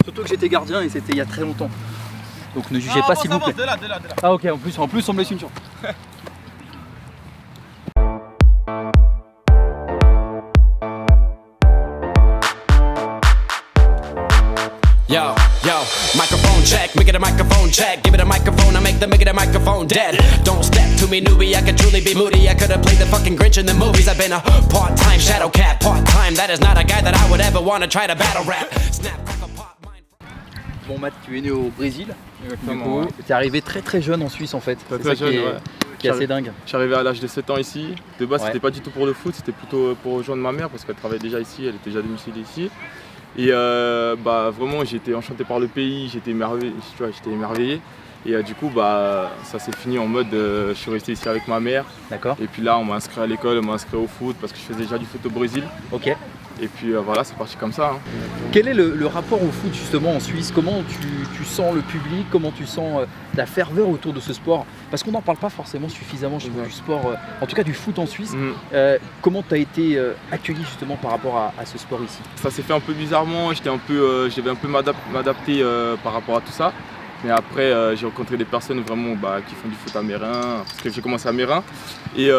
Surtout que j'étais gardien et c'était il y a très longtemps. Donc ne jugez pas s'il vous plaît. De là. Ah ok, en plus on me laisse une chance. Yo, microphone check, make it a microphone check. Give it a microphone, I make the microphone dead. Don't step to me, newbie, I could truly be moody. I could have played the fucking Grinch in the movies. I've been a part-time shadow cat, part-time. That is not a guy that I would ever want to try to battle rap. Snap, crackle, pop, mind. Bon Matt, tu es né au Brésil. Exactement. Tu es arrivé très jeune en Suisse en fait. C'est ça qui est assez dingue. Je suis arrivé à l'âge de 7 ans ici. De base, Ouais. c'était pas du tout pour le foot, c'était plutôt pour rejoindre ma mère parce qu'elle travaillait déjà ici, elle était déjà domiciliée ici. Et vraiment, j'étais enchanté par le pays, j'étais émerveillé. Et du coup, ça s'est fini en mode, je suis resté ici avec ma mère. D'accord. Et puis là, on m'a inscrit à l'école, on m'a inscrit au foot parce que je faisais déjà du foot au Brésil. Ok. Et puis voilà, c'est parti comme ça. Hein. Quel est le rapport au foot justement en Suisse? Comment tu sens le public? Comment tu sens la ferveur autour de ce sport? Parce qu'on n'en parle pas forcément suffisamment je trouve, du sport, en tout cas du foot en Suisse. Comment tu as été accueilli justement par rapport à ce sport ici? Ça s'est fait un peu bizarrement, je devais un peu m'adapter par rapport à tout ça. Mais après, j'ai rencontré des personnes vraiment qui font du foot à Meyrin, parce que j'ai commencé à Meyrin. Et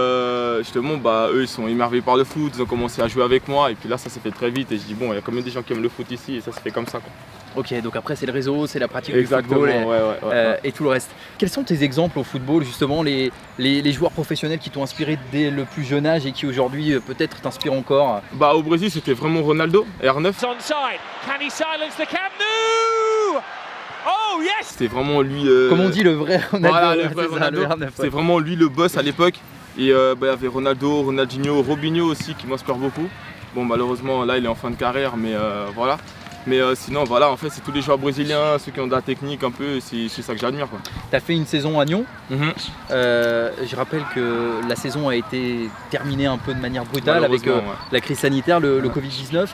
justement, eux, ils sont émerveillés par le foot, ils ont commencé à jouer avec moi. Et puis là, ça s'est fait très vite. Et je dis, bon, il y a quand même des gens qui aiment le foot ici, et ça se fait comme ça, quoi. Ok, donc après c'est le réseau, c'est la pratique Exactement, du football ouais. et tout le reste. Quels sont tes exemples au football, justement, les joueurs professionnels qui t'ont inspiré dès le plus jeune âge et qui aujourd'hui peut-être t'inspirent encore? Au Brésil, c'était vraiment Ronaldo, R9. Onside. Can he silence the Camp Nou? Oh yes! C'était vraiment lui. Comme on dit, le vrai Ronaldo. Voilà, le vrai c'est ça, Ronaldo. le R9, C'était vraiment lui le boss à l'époque. Et il y avait Ronaldo, Ronaldinho, Robinho aussi qui m'inspire beaucoup. Bon, malheureusement, là, il est en fin de carrière, mais voilà. Mais sinon, voilà, en fait, c'est tous les joueurs brésiliens, ceux qui ont de la technique un peu, c'est ça que j'admire. Tu as fait une saison à Nyon. Je rappelle que la saison a été terminée un peu de manière brutale avec la crise sanitaire, le Covid-19.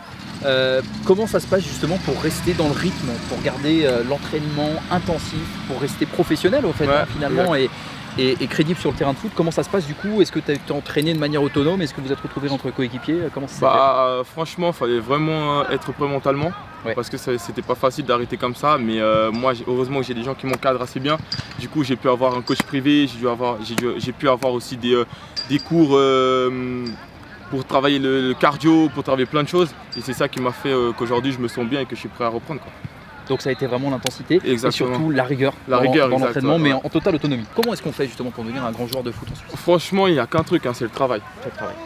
Comment ça se passe justement pour rester dans le rythme, pour garder l'entraînement intensif, pour rester professionnel au fait, finalement, et crédible sur le terrain de foot? Comment ça se passe du coup? Est-ce que tu as été entraîné de manière autonome? Est-ce que vous êtes retrouvés entre coéquipiers? Comment ça s'est fait? Franchement, il fallait vraiment être prêt mentalement. Parce que c'était pas facile d'arrêter comme ça, mais moi heureusement que j'ai des gens qui m'encadrent assez bien. Du coup j'ai pu avoir un coach privé, j'ai pu avoir aussi des cours pour travailler le cardio, pour travailler plein de choses. Et c'est ça qui m'a fait qu'aujourd'hui je me sens bien et que je suis prêt à reprendre, quoi. Donc ça a été vraiment l'intensité et surtout la rigueur dans exact, l'entraînement, mais en totale autonomie. Comment est-ce qu'on fait justement pour devenir un grand joueur de foot en Suisse? Franchement, il n'y a qu'un truc, c'est le travail.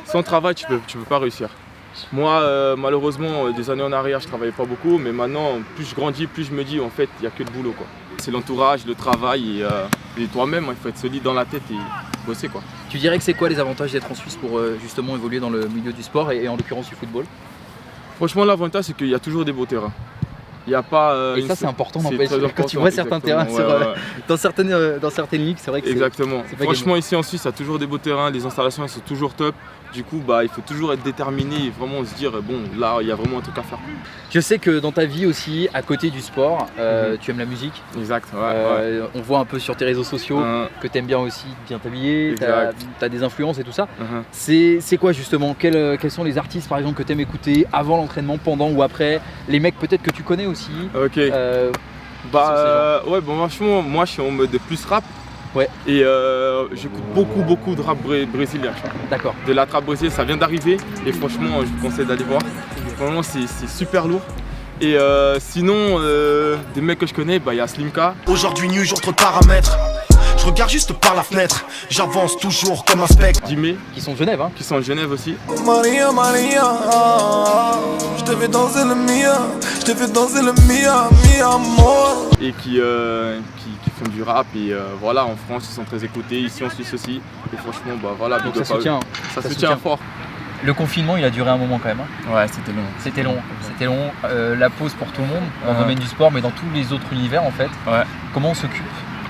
Sans travail, tu peux pas réussir. Moi, malheureusement, des années en arrière, je travaillais pas beaucoup, mais maintenant, plus je grandis, plus je me dis, en fait, il n'y a que le boulot, quoi. C'est l'entourage, le travail et toi-même, il faut être solide dans la tête et bosser, quoi. Tu dirais que c'est quoi les avantages d'être en Suisse pour justement évoluer dans le milieu du sport et en l'occurrence du football? Franchement, l'avantage, c'est qu'il y a toujours des beaux terrains. Il y a pas. Et ça, c'est important, quand tu important, vois certains terrains dans certaines ligues, c'est vrai que c'est. Exactement. Franchement, ici en Suisse, il y a toujours des beaux terrains, les installations elles sont toujours top. Du coup, il faut toujours être déterminé et vraiment se dire, bon, là, il y a vraiment un truc à faire. Je sais que dans ta vie aussi, à côté du sport, tu aimes la musique. Exact, On voit un peu sur tes réseaux sociaux que tu aimes bien aussi bien t'habiller, tu as des influences et tout ça. C'est quoi justement? Quels sont les artistes par exemple que tu aimes écouter avant l'entraînement, pendant ou après? Les mecs peut-être que tu connais aussi? Ok. Franchement, moi je suis en mode plus rap. Et j'écoute beaucoup de rap brésilien. D'accord. De la trap brésilienne, ça vient d'arriver et franchement, je vous conseille d'aller voir. Vraiment, c'est super lourd. Et sinon, des mecs que je connais, il y a Slimka. Aujourd'hui nu, jour trop de paramètres. Je regarde juste par la fenêtre, j'avance toujours comme un spectre. Dimé, qui sont de Genève, qui sont de Genève aussi. Maria, je te fais danser le mia, je te fais danser le mia, moi. Et qui font du rap et voilà, en France ils sont très écoutés, ici en Suisse aussi. Et franchement, donc ça se tient fort. Le confinement, il a duré un moment quand même. Ouais, c'était long. C'était long. La pause pour tout le monde, dans le domaine du sport, mais dans tous les autres univers en fait. Comment on s'occupe?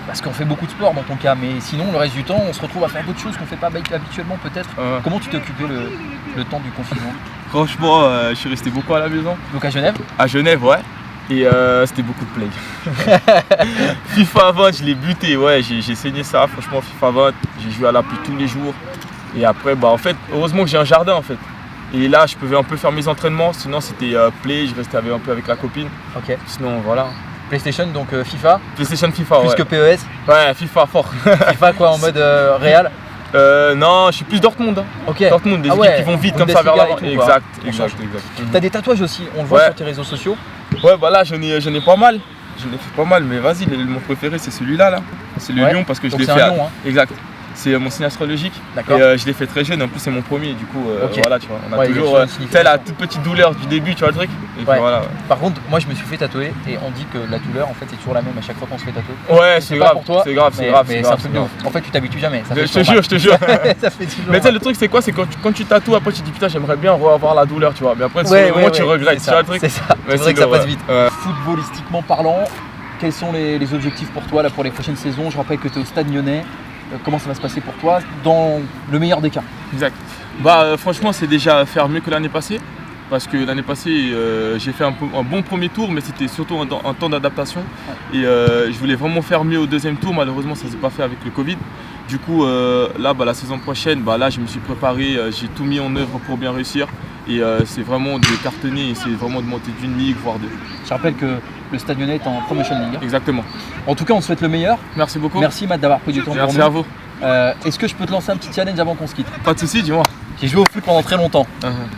Parce qu'on fait beaucoup de sport dans ton cas, mais sinon le reste du temps on se retrouve à faire d'autres choses qu'on ne fait pas habituellement peut-être. Comment tu t'es occupé le temps du confinement? Franchement, je suis resté beaucoup à la maison. Donc à Genève? À Genève, ouais. Et c'était beaucoup de play. FIFA 20, je l'ai buté, j'ai saigné ça. Franchement, FIFA 20, j'ai joué à la pluie tous les jours. Et après, en fait, heureusement que j'ai un jardin en fait. Et là, je pouvais un peu faire mes entraînements. Sinon, c'était play, je restais un peu avec la copine. Ok. Sinon, voilà. PlayStation, donc FIFA. PlayStation, FIFA, plus ouais. que PES. Ouais, FIFA, fort. FIFA quoi, en mode Real. Non, je suis plus Dortmund. Hein. Ok. Dortmund, des équipes qui vont vite comme ça vers l'avant. Exact. T'as des tatouages aussi, on le voit sur tes réseaux sociaux. Ouais, bah là, j'en ai pas mal. J'en ai fait pas mal, mais vas-y, mon préféré, c'est celui-là. Là. C'est le lion parce que je l'ai fait. C'est un lion, hein. Exact. C'est mon signe astrologique. D'accord. Et je l'ai fait très jeune, en plus c'est mon premier, du coup voilà, tu vois, on a toujours la toute petite douleur du début, tu vois le truc. Et puis, voilà, Par contre, moi je me suis fait tatouer et on dit que la douleur en fait c'est toujours la même à chaque fois qu'on se fait tatouer. Ouais, c'est grave, c'est grave, mais c'est un truc de ouf. En fait, tu t'habitues jamais. Je te jure. Ça fait toujours. Mais tu sais, le truc c'est quoi? C'est quand tu tatoues, après tu te dis putain, j'aimerais bien avoir la douleur, tu vois. Mais après, tu regrettes, tu vois le truc. C'est ça, c'est vrai que ça passe vite. Footballistiquement parlant, quels sont les objectifs pour toi là pour les prochaines saisons? Je rappelle que tu es au Stade Lyonnais. Comment ça va se passer pour toi dans le meilleur des cas? Exact. Bah franchement, c'est déjà faire mieux que l'année passée. Parce que l'année passée, j'ai fait un bon premier tour, mais c'était surtout un temps d'adaptation. Et je voulais vraiment faire mieux au deuxième tour. Malheureusement, ça ne s'est pas fait avec le Covid. Du coup, là, la saison prochaine, là, je me suis préparé, j'ai tout mis en œuvre pour bien réussir. Et c'est vraiment de cartonner, c'est vraiment de monter d'une ligue, voire deux. Je rappelle que le Stade Lyonnais est en Promotion League. Exactement. En tout cas, on te souhaite le meilleur. Merci beaucoup. Merci Matt d'avoir pris du temps pour nous. Merci à vous. Est-ce que je peux te lancer un petit challenge avant qu'on se quitte? Pas de soucis, dis-moi. J'ai joué au foot pendant très longtemps.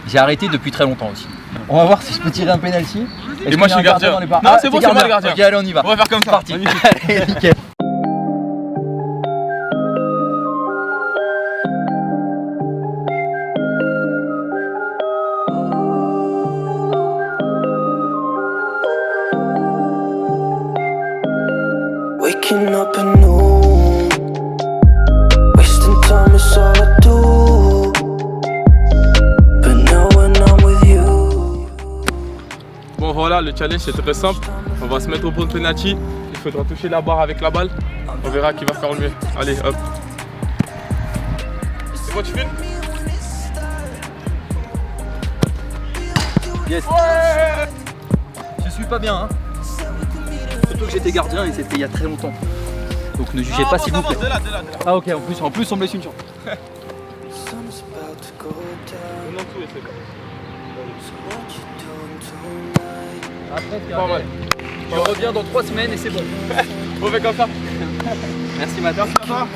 J'ai arrêté depuis très longtemps aussi. On va voir si je peux tirer un penalty. Et moi je suis gardien. Non, c'est bon, c'est moi le gardien. Ok, allez, on y va. On va faire comme ça. Parti. Allez, nickel. Waking up anew, wasting time is all I do. But now when I'm with you. Bon voilà, le challenge c'est très simple. On va se mettre au point de penalty. Il faudra toucher la barre avec la balle. On verra qui va faire le mieux. Allez, hop. C'est quoi tu filmes? Yes. Je suis pas bien, hein. Surtout que j'étais gardien et c'était il y a très longtemps. Donc ne jugez pas s'il vous plaît. Ah ok, en plus on me laisse une chance. Je reviens dans 3 semaines et c'est bon. On fait comme ça. Merci Matt. Merci à toi.